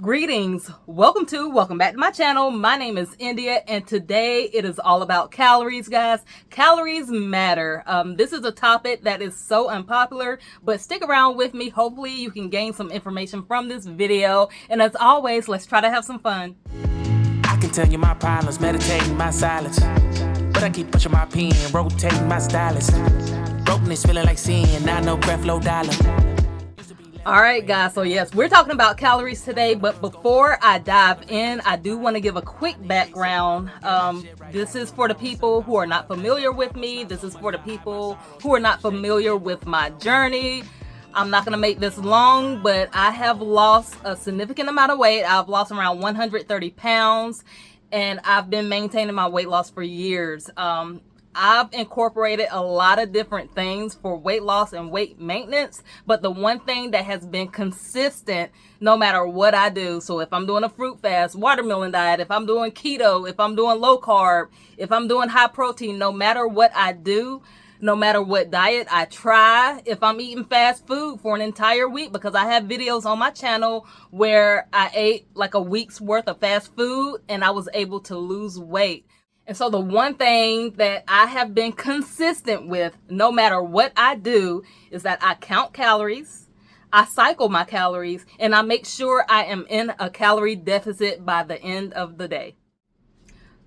Greetings, welcome back to my channel. My name is India, and today it is all about calories, guys. Calories matter. This is a topic that is so unpopular, but stick around with me. Hopefully you can gain some information from this video, and as always, let's try to have some fun. I can tell you my problems, meditating my silence, but I keep pushing my pen, rotating my stylus. Brokenness feeling like sin, not no breath, low dollar. Alright guys, so yes, we're talking about calories today, but before I dive in, I do want to give a quick background. This is for the people who are not familiar with me. This is for the people who are not familiar with my journey. I'm not going to make this long, but I have lost a significant amount of weight. I've lost around 130 pounds, and I've been maintaining my weight loss for years. I've incorporated a lot of different things for weight loss and weight maintenance, but the one thing that has been consistent no matter what I do, so if I'm doing a fruit fast, watermelon diet, if I'm doing keto, if I'm doing low carb, if I'm doing high protein, no matter what I do, no matter what diet I try, if I'm eating fast food for an entire week, because I have videos on my channel where I ate like a week's worth of fast food and I was able to lose weight. And so the one thing that I have been consistent with, no matter what I do, is that I count calories, I cycle my calories, and I make sure I am in a calorie deficit by the end of the day.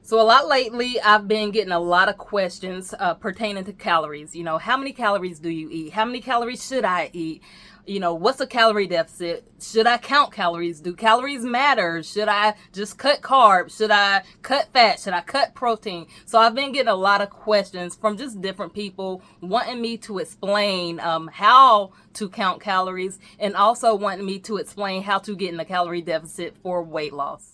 So a lot lately, I've been getting a lot of questions pertaining to calories. You know, how many calories do you eat? How many calories should I eat? You know, what's a calorie deficit? Should I count calories? Do calories matter? Should I just cut carbs? Should I cut fat? Should I cut protein? So I've been getting a lot of questions from just different people wanting me to explain how to count calories, and also wanting me to explain how to get in a calorie deficit for weight loss.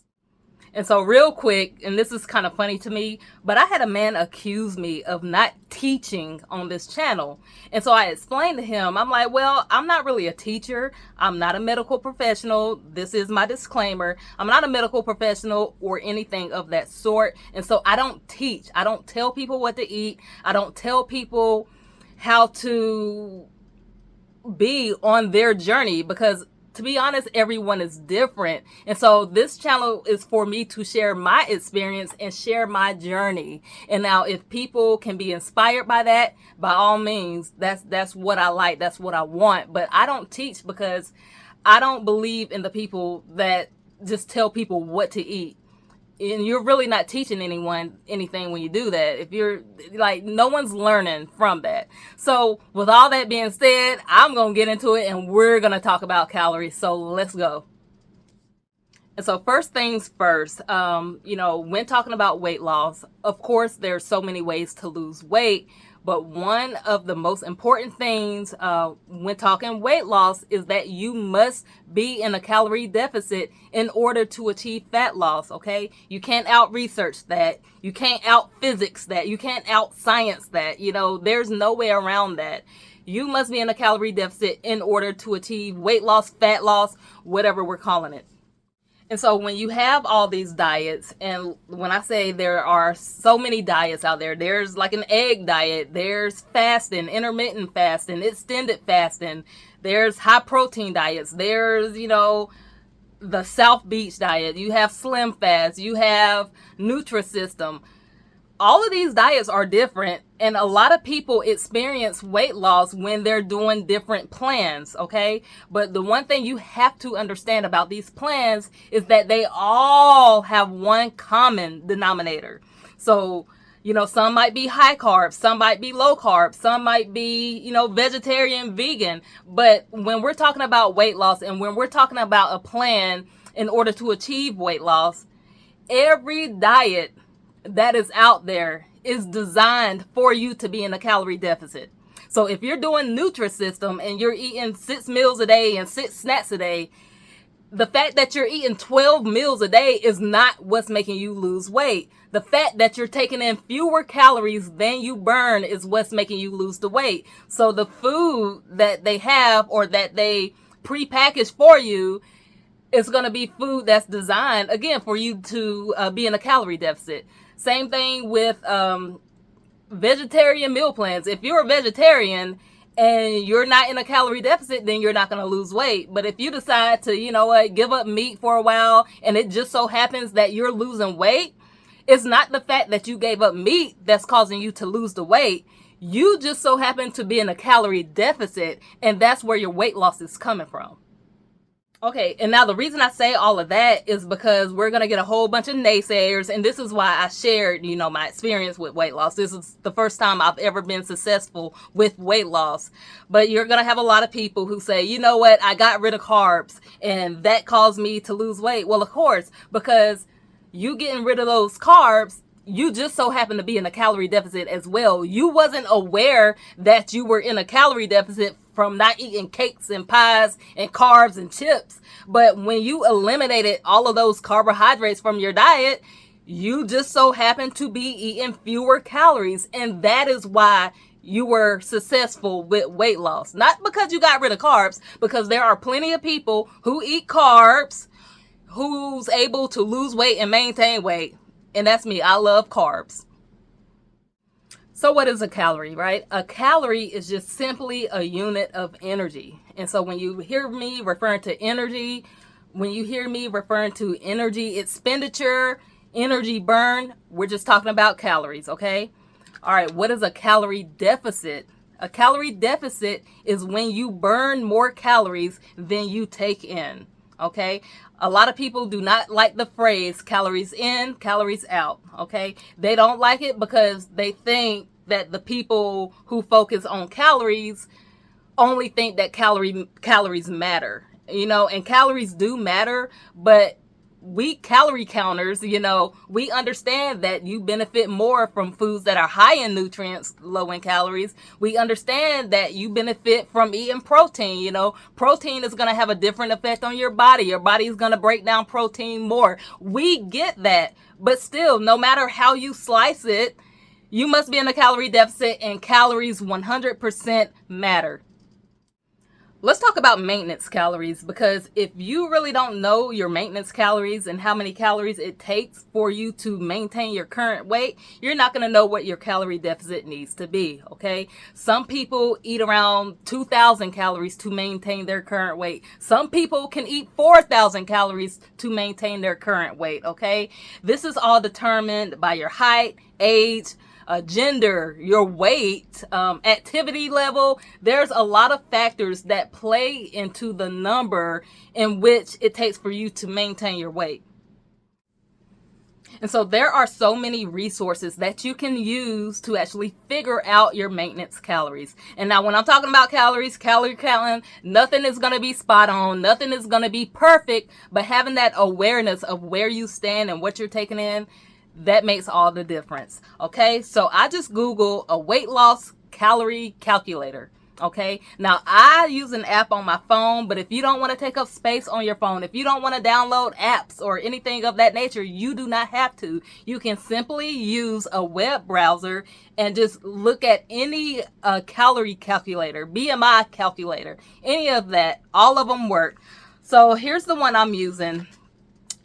And so real quick, and this is kind of funny to me, but I had a man accuse me of not teaching on this channel. And so I explained to him, I'm like, well, I'm not really a teacher. I'm not a medical professional. This is my disclaimer. I'm not a medical professional or anything of that sort. And so I don't teach. I don't tell people what to eat. I don't tell people how to be on their journey, because to be honest, everyone is different. And so this channel is for me to share my experience and share my journey. And now if people can be inspired by that, by all means, that's what I like. That's what I want. But I don't teach, because I don't believe in the people that just tell people what to eat. And you're really not teaching anyone anything when you do that. If you're like, no one's learning from that. So with all that being said, I'm going to get into it, and we're going to talk about calories. So let's go. And so first things first, you know, when talking about weight loss, of course, there's so many ways to lose weight. But one of the most important things when talking weight loss is that you must be in a calorie deficit in order to achieve fat loss, okay? You can't out-research that. You can't out-physics that. You can't out-science that. You know, there's no way around that. You must be in a calorie deficit in order to achieve weight loss, fat loss, whatever we're calling it. And so when you have all these diets, and when I say there are so many diets out there, there's like an egg diet, there's fasting, intermittent fasting, extended fasting, there's high protein diets, there's, you know, the South Beach diet, you have Slim Fast, you have Nutrisystem. All of these diets are different, and a lot of people experience weight loss when they're doing different plans, okay? But the one thing you have to understand about these plans is that they all have one common denominator. So, you know, some might be high carb, some might be low carb, some might be, you know, vegetarian, vegan. But when we're talking about weight loss, and when we're talking about a plan in order to achieve weight loss, every diet that is out there is designed for you to be in a calorie deficit. So if you're doing Nutrisystem and you're eating 6 meals a day and 6 snacks a day, the fact that you're eating 12 meals a day is not what's making you lose weight. The fact that you're taking in fewer calories than you burn is what's making you lose the weight. So the food that they have, or that they pre-package for you, is going to be food that's designed, again, for you to be in a calorie deficit. Same thing with vegetarian meal plans. If you're a vegetarian and you're not in a calorie deficit, then you're not going to lose weight. But if you decide to, you know what, give up meat for a while, and it just so happens that you're losing weight, it's not the fact that you gave up meat that's causing you to lose the weight. You just so happen to be in a calorie deficit, and that's where your weight loss is coming from. Okay, and now the reason I say all of that is because we're going to get a whole bunch of naysayers, and this is why I shared, my experience with weight loss. This is the first time I've ever been successful with weight loss. But you're going to have a lot of people who say, you know what, I got rid of carbs, and that caused me to lose weight. Well, of course, because you getting rid of those carbs, you just so happen to be in a calorie deficit as well. You wasn't aware that you were in a calorie deficit from not eating cakes and pies and carbs and chips. But when you eliminated all of those carbohydrates from your diet, you just so happen to be eating fewer calories. And that is why you were successful with weight loss. Not because you got rid of carbs, because there are plenty of people who eat carbs who's able to lose weight and maintain weight. And that's me. I love carbs. So what is a calorie, right? A calorie is just simply a unit of energy. And so when you hear me referring to energy, expenditure, energy burn, we're just talking about calories, okay? All right, what is a calorie deficit? A calorie deficit is when you burn more calories than you take in, okay? A lot of people do not like the phrase calories in, calories out, okay? They don't like it because they think that the people who focus on calories only think that calories matter, and calories do matter, but we calorie counters, we understand that you benefit more from foods that are high in nutrients, low in calories. We understand that you benefit from eating protein. Protein is going to have a different effect on your body. Your body is going to break down protein more. We get that, but still, no matter how you slice it, you must be in a calorie deficit, and calories 100% matter. Let's talk about maintenance calories, because if you really don't know your maintenance calories and how many calories it takes for you to maintain your current weight, you're not going to know what your calorie deficit needs to be, okay? Some people eat around 2,000 calories to maintain their current weight. Some people can eat 4,000 calories to maintain their current weight, okay? This is all determined by your height, age, gender, your weight, activity level. There's a lot of factors that play into the number in which it takes for you to maintain your weight. And so there are so many resources that you can use to actually figure out your maintenance calories. And now when I'm talking about calorie counting, nothing is going to be spot on. Nothing is going to be perfect, but having that awareness of where you stand and what you're taking in, that makes all the difference. Okay, so I just Google a weight loss calorie calculator. Okay, now I use an app on my phone, but if you don't want to take up space on your phone, if you don't want to download apps or anything of that nature, you do not have to. You can simply use a web browser and just look at any calorie calculator, BMI calculator, any of that. All of them work. So here's the one I'm using.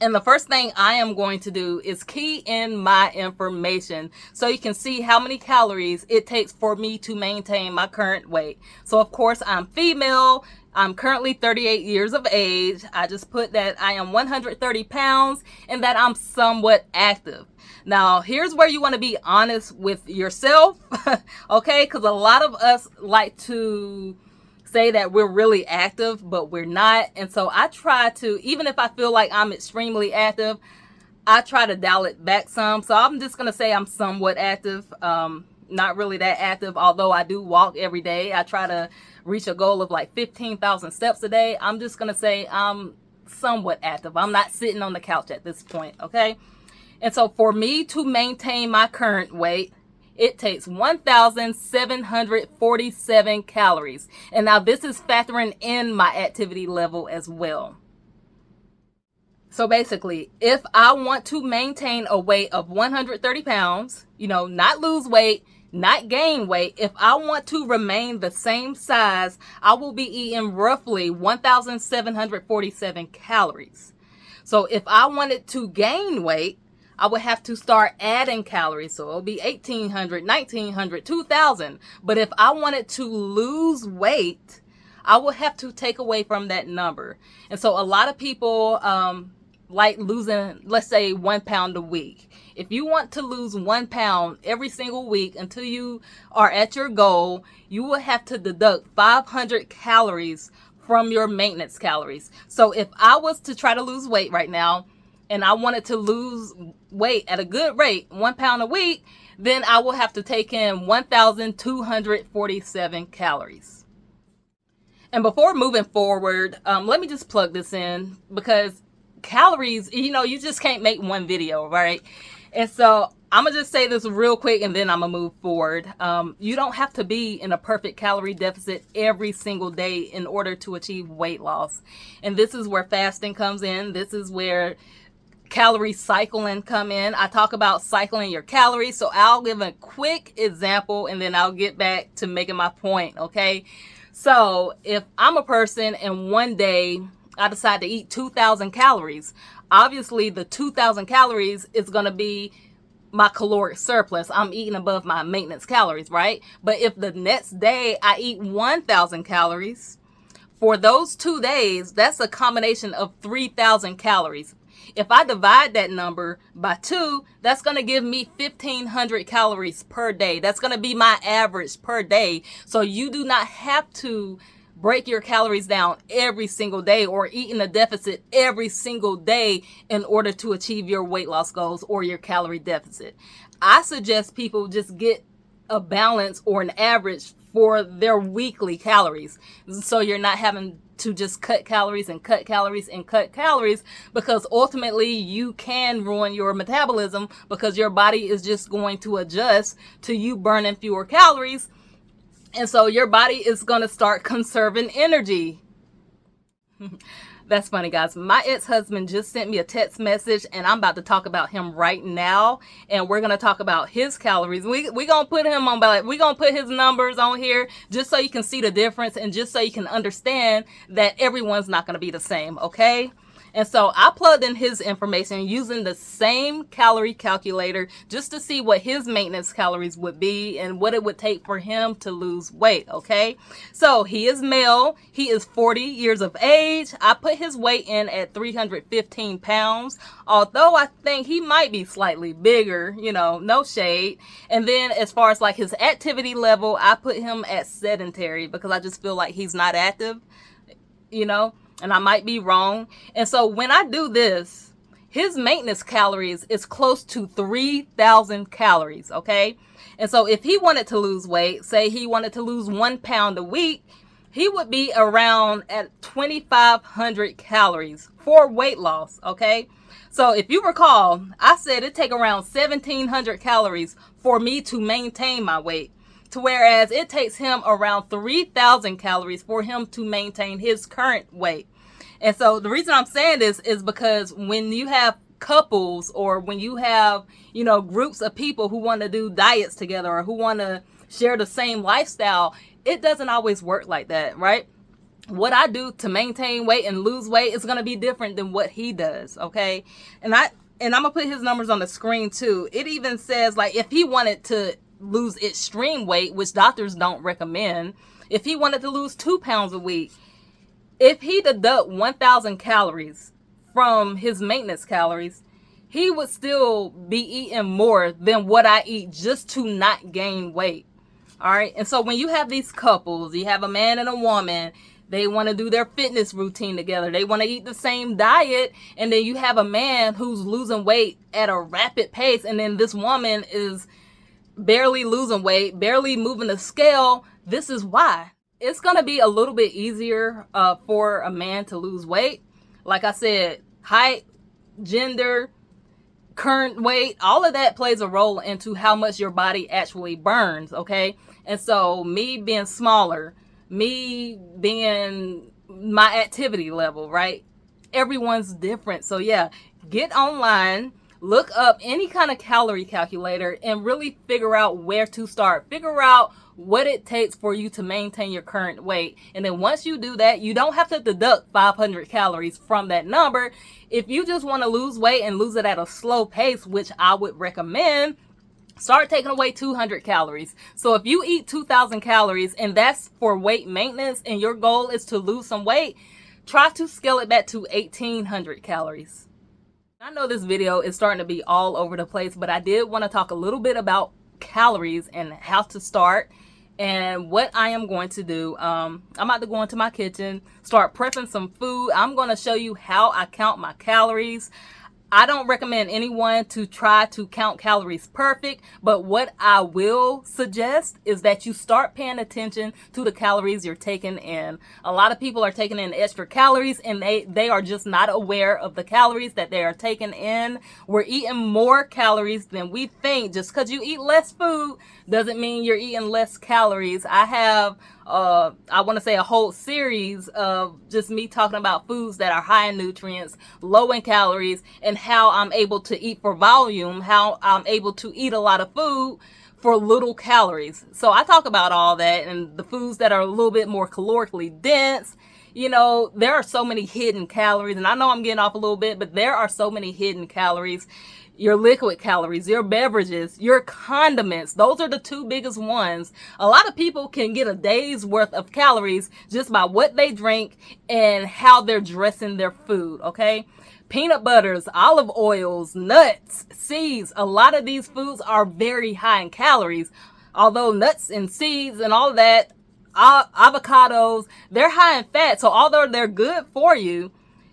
And the first thing I am going to do is key in my information so you can see how many calories it takes for me to maintain my current weight. So of course I'm female. I'm currently 38 years of age. I just put that I am 130 pounds and that I'm somewhat active. Now, here's where you want to be honest with yourself, okay? Because a lot of us like to say that we're really active, but we're not. And so I try to, even if I feel like I'm extremely active, I try to dial it back some. So I'm just going to say I'm somewhat active, not really that active, although I do walk every day. I try to reach a goal of like 15,000 steps a day. I'm just going to say I'm somewhat active. I'm not sitting on the couch at this point, okay? And so for me to maintain my current weight, it takes 1,747 calories. And now this is factoring in my activity level as well. So basically, if I want to maintain a weight of 130 pounds, not lose weight, not gain weight, if I want to remain the same size, I will be eating roughly 1,747 calories. So if I wanted to gain weight, I would have to start adding calories. So it'll be 1,800, 1,900, 2,000. But if I wanted to lose weight, I would have to take away from that number. And so a lot of people like losing, let's say, 1 pound a week. If you want to lose 1 pound every single week until you are at your goal, you will have to deduct 500 calories from your maintenance calories. So if I was to try to lose weight right now, and I wanted to lose weight at a good rate, 1 pound a week, then I will have to take in 1,247 calories. And before moving forward, let me just plug this in, because calories, you just can't make one video, right? And so I'm going to just say this real quick, and then I'm going to move forward. You don't have to be in a perfect calorie deficit every single day in order to achieve weight loss. And this is where fasting comes in. This is where calorie cycling come in. I talk about cycling your calories. So I'll give a quick example, and then I'll get back to making my point, okay? So if I'm a person and one day I decide to eat 2,000 calories, obviously the 2,000 calories is going to be my caloric surplus. I'm eating above my maintenance calories, right? But if the next day I eat 1,000 calories, for those 2 days, that's a combination of 3,000 calories. If I divide that number by 2, that's going to give me 1,500 calories per day. That's going to be my average per day. So you do not have to break your calories down every single day or eat in a deficit every single day in order to achieve your weight loss goals or your calorie deficit. I suggest people just get a balance or an average for their weekly calories. So you're not having to just cut calories and cut calories and cut calories, because ultimately you can ruin your metabolism, because your body is just going to adjust to you burning fewer calories. And so your body is going to start conserving energy. That's funny, guys. My ex-husband just sent me a text message, and I'm about to talk about him right now. And we're going to talk about his calories. We're going to put him on, we're going to put his numbers on here just so you can see the difference, and just so you can understand that everyone's not going to be the same, okay? And so I plugged in his information using the same calorie calculator just to see what his maintenance calories would be and what it would take for him to lose weight, okay? So he is male. He is 40 years of age. I put his weight in at 315 pounds, although I think he might be slightly bigger, no shade. And then as far as like his activity level, I put him at sedentary, because I just feel like he's not active, and I might be wrong. And so when I do this, his maintenance calories is close to 3,000 calories, okay? And so if he wanted to lose weight, say he wanted to lose 1 pound a week, he would be around at 2,500 calories for weight loss, okay? So if you recall, I said it take around 1,700 calories for me to maintain my weight, to whereas it takes him around 3,000 calories for him to maintain his current weight. And so the reason I'm saying this is because when you have couples, or when you have, groups of people who want to do diets together, or who want to share the same lifestyle, it doesn't always work like that, right? What I do to maintain weight and lose weight is going to be different than what he does, okay? And I'm going to put his numbers on the screen too. It even says, like, if he wanted to lose extreme weight, which doctors don't recommend, if he wanted to lose 2 pounds a week, if he deduct 1,000 calories from his maintenance calories, he would still be eating more than what I eat just to not gain weight. All right. And so when you have these couples, you have a man and a woman, they want to do their fitness routine together. They want to eat the same diet. And then you have a man who's losing weight at a rapid pace, and then this woman is barely losing weight, barely moving the scale. This is why. It's going to be a little bit easier for a man to lose weight. Like I said, height, gender, current weight, all of that plays a role into how much your body actually burns, okay? And so me being smaller, me being my activity level, right? Everyone's different. So yeah, get online, look up any kind of calorie calculator and really figure out where to start. Figure out what it takes for you to maintain your current weight. And then once you do that, you don't have to deduct 500 calories from that number. If you just want to lose weight and lose it at a slow pace, which I would recommend, start taking away 200 calories. So if you eat 2,000 calories and that's for weight maintenance and your goal is to lose some weight, try to scale it back to 1,800 calories. I know this video is starting to be all over the place, but I did want to talk a little bit about calories and how to start and what I am going to do. I'm about to go into my kitchen, start prepping some food. I'm going to show you how I count my calories. I don't recommend anyone to try to count calories perfect, but what I will suggest is that you start paying attention to the calories you're taking in. A lot of people are taking in extra calories and they are just not aware of the calories that they are taking in. We're eating more calories than we think. Just because you eat less food doesn't mean you're eating less calories. I have I want to say a whole series of just me talking about foods that are high in nutrients, low in calories, and how I'm able to eat for volume, how I'm able to eat a lot of food for little calories. So I talk about all that and the foods that are a little bit more calorically dense. You know, there are so many hidden calories, and I know I'm getting off a little bit, but there are so many hidden calories. Your liquid calories, your beverages, your condiments. Those are the two biggest ones. A lot of people can get a day's worth of calories just by what they drink and how they're dressing their food, okay? Peanut butters, olive oils, nuts, seeds. A lot of these foods are very high in calories. Although nuts and seeds and all of that, avocados, they're high in fat. So although they're good for you,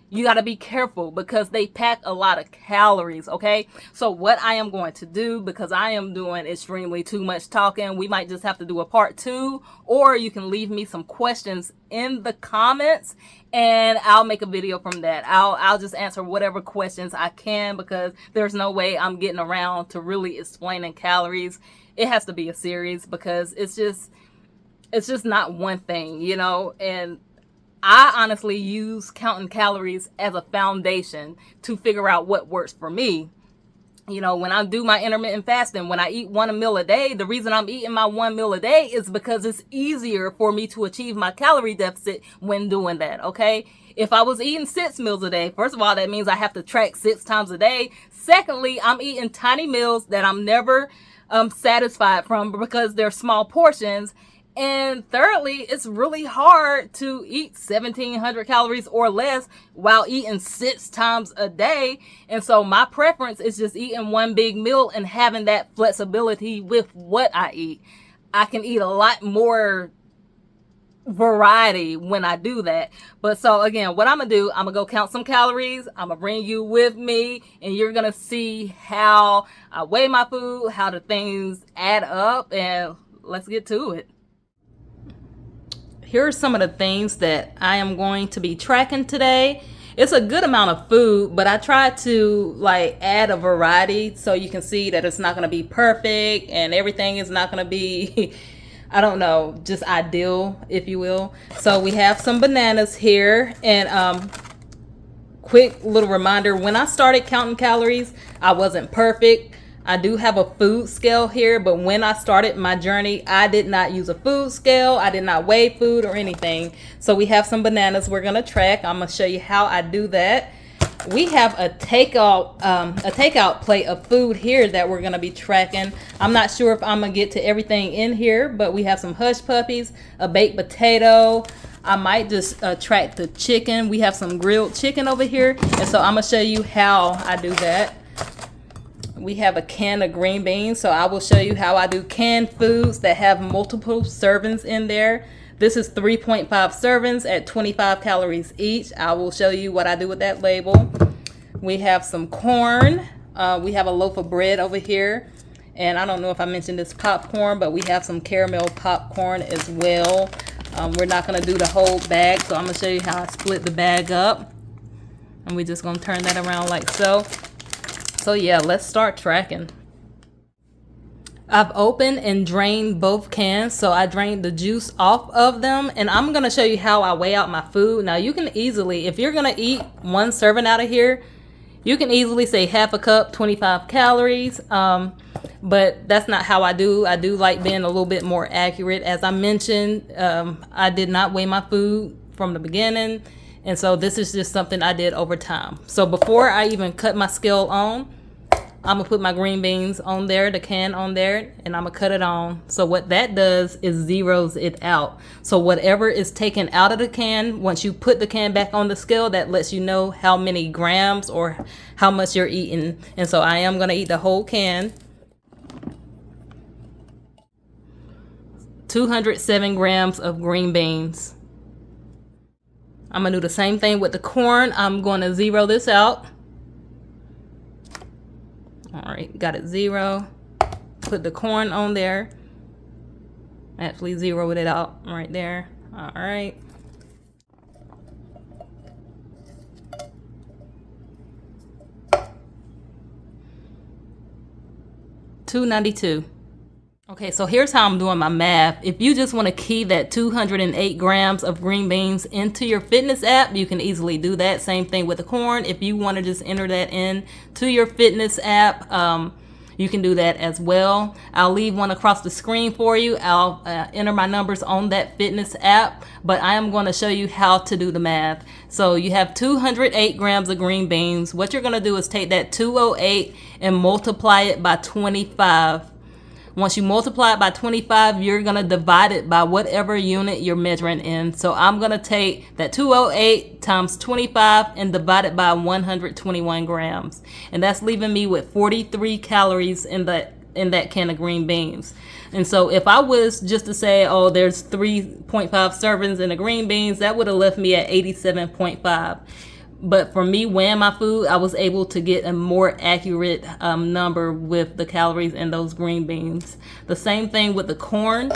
you got to be careful because they pack a lot of calories, okay? So what I am going to do, because I am doing extremely too much talking, we might just have to do a part 2, or you can leave me some questions in the comments and I'll make a video from that. I'll just answer whatever questions I can because there's no way I'm getting around to really explaining calories. It has to be a series because it's just not one thing, you know? And I honestly use counting calories as a foundation to figure out what works for me. You know, when I do my intermittent fasting, when I eat one meal a day, the reason I'm eating my one meal a day is because it's easier for me to achieve my calorie deficit when doing that, okay? If I was eating 6 meals a day, first of all, that means I have to track 6 times a day. Secondly, I'm eating tiny meals that I'm never satisfied from because they're small portions. And thirdly, it's really hard to eat 1,700 calories or less while eating 6 times a day. And so my preference is just eating one big meal and having that flexibility with what I eat. I can eat a lot more variety when I do that. But so again, what I'm gonna do, I'm gonna go count some calories. I'm gonna bring you with me and you're gonna see how I weigh my food, how the things add up, and let's get to it. Here are some of the things that I am going to be tracking today. It's a good amount of food, but I try to like add a variety so you can see that it's not going to be perfect and everything is not going to be, I don't know, just ideal, if you will. So we have some bananas here, and quick little reminder, when I started counting calories, I wasn't perfect. I do have a food scale here, but when I started my journey, I did not use a food scale. I did not weigh food or anything. So we have some bananas we're gonna track. I'm gonna show you how I do that. We have a takeout plate of food here that we're gonna be tracking. I'm not sure if I'm gonna get to everything in here, but we have some hush puppies, a baked potato. I might just track the chicken. We have some grilled chicken over here, and so I'm gonna show you how I do that. We have a can of green beans, so I will show you how I do canned foods that have multiple servings in there. This is 3.5 servings at 25 calories each. I will show you what I do with that label. We have some corn. We have a loaf of bread over here. And I don't know if I mentioned this popcorn, but we have some caramel popcorn as well. We're not going to do the whole bag, so I'm going to show you how I split the bag up. And we're just going to turn that around like so. So yeah, let's start tracking. I've opened and drained both cans, so I drained the juice off of them, and I'm gonna show you how I weigh out my food. Now you can easily, if you're gonna eat one serving out of here, You can easily say half a cup, 25 calories, but that's not how I do. I do like being a little bit more accurate. As I mentioned, I did not weigh my food from the beginning, and so this is just something I did over time. So before I even cut my scale on, I'm gonna put my green beans on there, the can on there, and I'm gonna cut it on. So what that does is zeroes it out. So whatever is taken out of the can, once you put the can back on the scale, that lets you know how many grams or how much you're eating. And so I am gonna eat the whole can. 207 grams of green beans. I'm gonna do the same thing with the corn. I'm gonna zero this out. All right, got it 0. Put the corn on there. Actually zeroed it out right there. All right. $2.92. Okay, so here's how I'm doing my math. If you just want to key that 208 grams of green beans into your fitness app, you can easily do that. Same thing with the corn. If you want to just enter that in to your fitness app, you can do that as well. I'll leave one across the screen for you. I'll enter my numbers on that fitness app, but I am going to show you how to do the math. So you have 208 grams of green beans. What you're going to do is take that 208 and multiply it by 25. Once you multiply it by 25, you're going to divide it by whatever unit you're measuring in. So I'm going to take that 208 times 25 and divide it by 121 grams. And that's leaving me with 43 calories in that can of green beans. And so if I was just to say, oh, there's 3.5 servings in the green beans, that would have left me at 87.5. But for me weighing my food, I was able to get a more accurate number with the calories in those green beans. The same thing with the corn.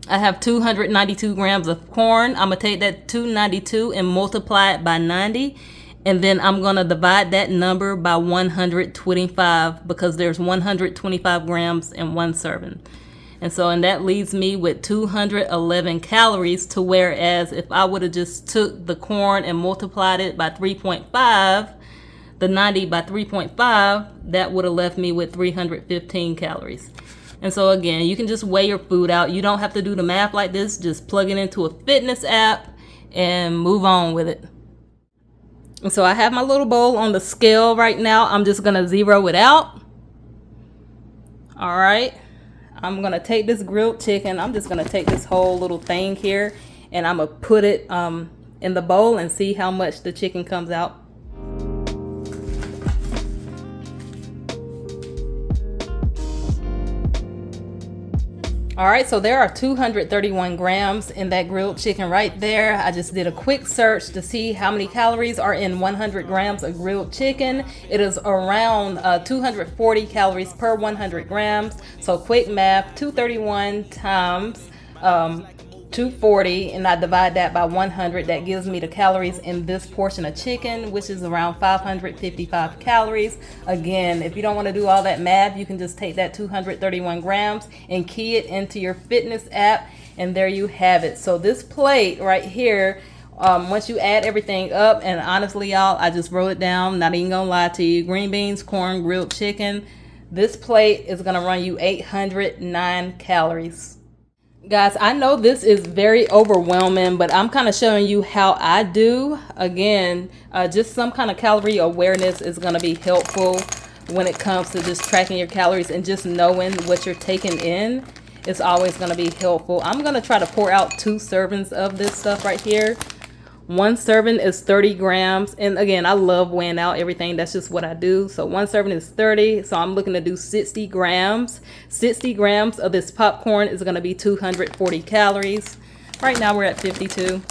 I have 292 grams of corn. I'm going to take that 292 and multiply it by 90. And then I'm going to divide that number by 125 because there's 125 grams in one serving. And that leaves me with 211 calories, to whereas if I would have just took the corn and multiplied it by 3.5, the 90 by 3.5, that would have left me with 315 calories. And so again, you can just weigh your food out. You don't have to do the math like this. Just plug it into a fitness app and move on with it. And so I have my little bowl on the scale right now. I'm just going to zero it out. All right. I'm going to take this grilled chicken. I'm just going to take this whole little thing here and I'm going to put it in the bowl and see how much the chicken comes out. All right, so there are 231 grams in that grilled chicken right there. I just did a quick search to see how many calories are in 100 grams of grilled chicken. It is around 240 calories per 100 grams. So quick math, 231 times 240, and I divide that by 100. That gives me the calories in this portion of chicken, which is around 555 calories. Again, if you don't want to do all that math, you can just take that 231 grams and key it into your fitness app, and there you have it. So this plate right here, once you add everything up, and honestly y'all, I just wrote it down, not even gonna lie to you, green beans, corn, grilled chicken, this plate is gonna run you 809 calories. Guys, I know this is very overwhelming, but I'm kind of showing you how I do. Again, just some kind of calorie awareness is going to be helpful when it comes to just tracking your calories, and just knowing what you're taking in is always going to be helpful. I'm going to try to pour out 2 servings of this stuff right here. 1 serving is 30 grams. And again, I love weighing out everything. That's just what I do. So 1 serving is 30. So I'm looking to do 60 grams. 60 grams of this popcorn is going to be 240 calories. Right now we're at 52.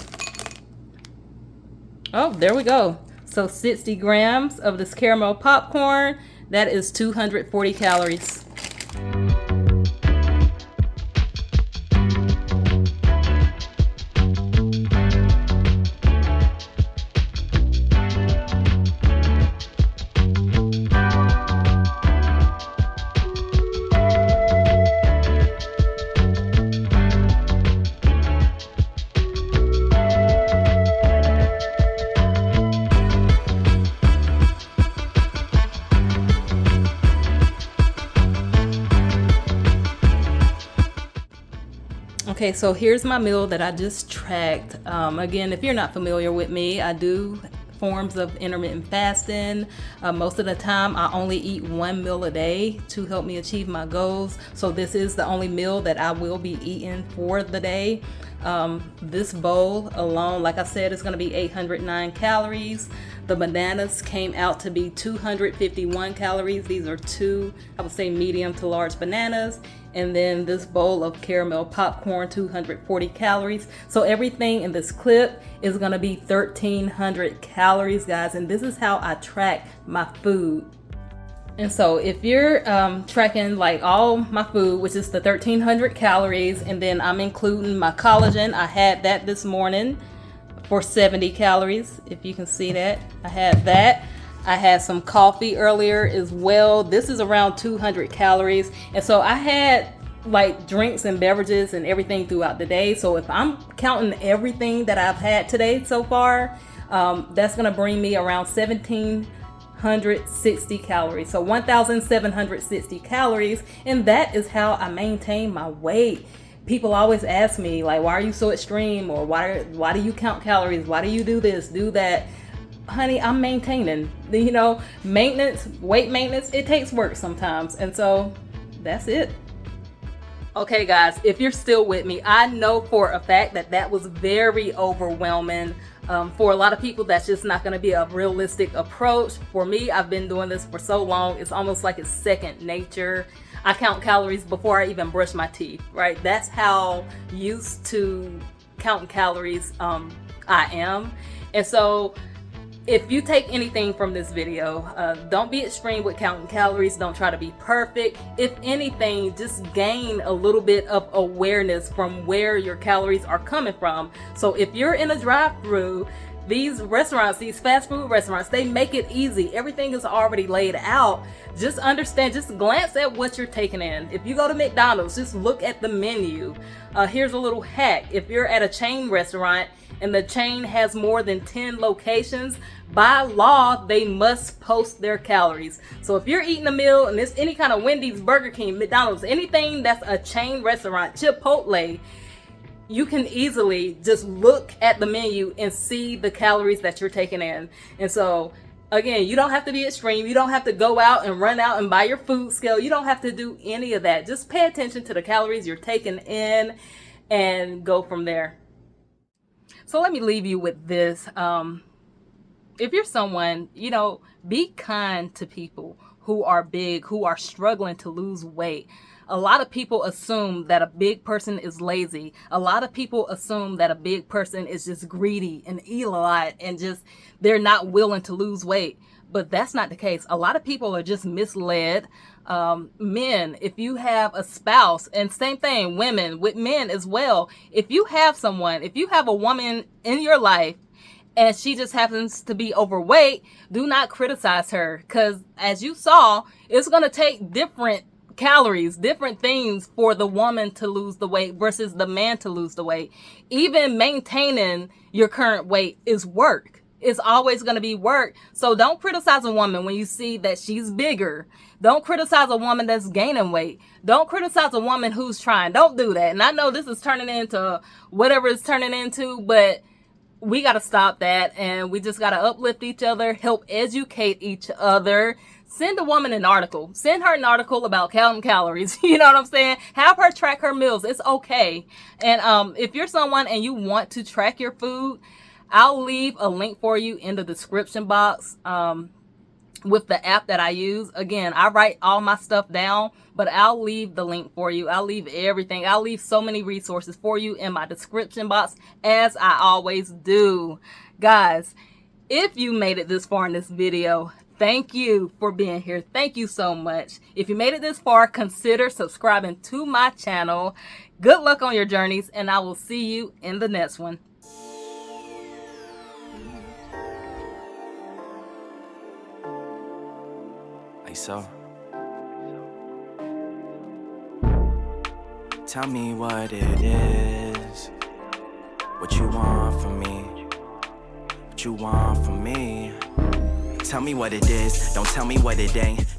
Oh, there we go. So 60 grams of this caramel popcorn, that is 240 calories. Okay, so here's my meal that I just tracked. Again, if you're not familiar with me, I do forms of intermittent fasting. Most of the time I only eat one meal a day to help me achieve my goals. So this is the only meal that I will be eating for the day. This bowl alone, like I said, is going to be 809 calories. The bananas came out to be 251 calories. These are two, I would say, medium to large bananas. And then this bowl of caramel popcorn, 240 calories. So everything in this clip is going to be 1,300 calories, guys. And this is how I track my food. And so if you're tracking like all my food, which is the 1,300 calories, and then I'm including my collagen, I had that this morning for 70 calories, if you can see that. I had that. I had some coffee earlier as well. This is around 200 calories. And so I had like drinks and beverages and everything throughout the day. So if I'm counting everything that I've had today so far, that's gonna bring me around 1,760 calories. So 1,760 calories. And that is how I maintain my weight. People always ask me, like, why are you so extreme? Or why do you count calories? Why do you do this, do that? Honey, I'm maintaining. You know, maintenance, weight maintenance, it takes work sometimes. And so that's it. Okay, guys, if you're still with me, I know for a fact that that was very overwhelming. For a lot of people, that's just not going to be a realistic approach. For me, I've been doing this for so long, it's almost like it's second nature. I count calories before I even brush my teeth, right? That's how used to counting calories I am. And so if you take anything from this video, don't be extreme with counting calories. Don't try to be perfect. If anything, just gain a little bit of awareness from where your calories are coming from. So if you're in a drive-through, these restaurants, these fast food restaurants, they make it easy. Everything is already laid out. Just understand, just glance at what you're taking in. If you go to McDonald's, just look at the menu. Here's a little hack. If you're at a chain restaurant and the chain has more than 10 locations, by law, they must post their calories. So if you're eating a meal and it's any kind of Wendy's, Burger King, McDonald's, anything that's a chain restaurant, Chipotle, you can easily just look at the menu and see the calories that you're taking in. And so again, you don't have to be extreme. You don't have to go out and run out and buy your food scale. You don't have to do any of that. Just pay attention to the calories you're taking in and go from there. So let me leave you with this. If you're someone, you know, be kind to people who are big, who are struggling to lose weight. A lot of people assume that a big person is lazy. A lot of people assume that a big person is just greedy and eat a lot and just they're not willing to lose weight. But that's not the case. A lot of people are just misled. Men, if you have a spouse, and same thing, women, with men as well. If you have someone, if you have a woman in your life and she just happens to be overweight, do not criticize her. Because as you saw, it's going to take different calories, different things for the woman to lose the weight versus the man to lose the weight. Even maintaining your current weight is work. It's always going to be work. So don't criticize a woman when you see that she's bigger. Don't criticize a woman that's gaining weight. Don't criticize a woman who's trying. Don't do that. And I know this is turning into whatever it's turning into, but we got to stop that. And we just got to uplift each other, help educate each other. Send a woman an article. Send her an article about counting calories. You know what I'm saying? Have her track her meals. It's okay. And if you're someone and you want to track your food, I'll leave a link for you in the description box with the app that I use. Again, I write all my stuff down, but I'll leave the link for you. I'll leave everything. I'll leave so many resources for you in my description box, as I always do. Guys, if you made it this far in this video, thank you for being here. Thank you so much. If you made it this far, consider subscribing to my channel. Good luck on your journeys, and I will see you in the next one. So, tell me what it is, what you want from me, what you want from me. Tell me what it is, don't tell me what it ain't.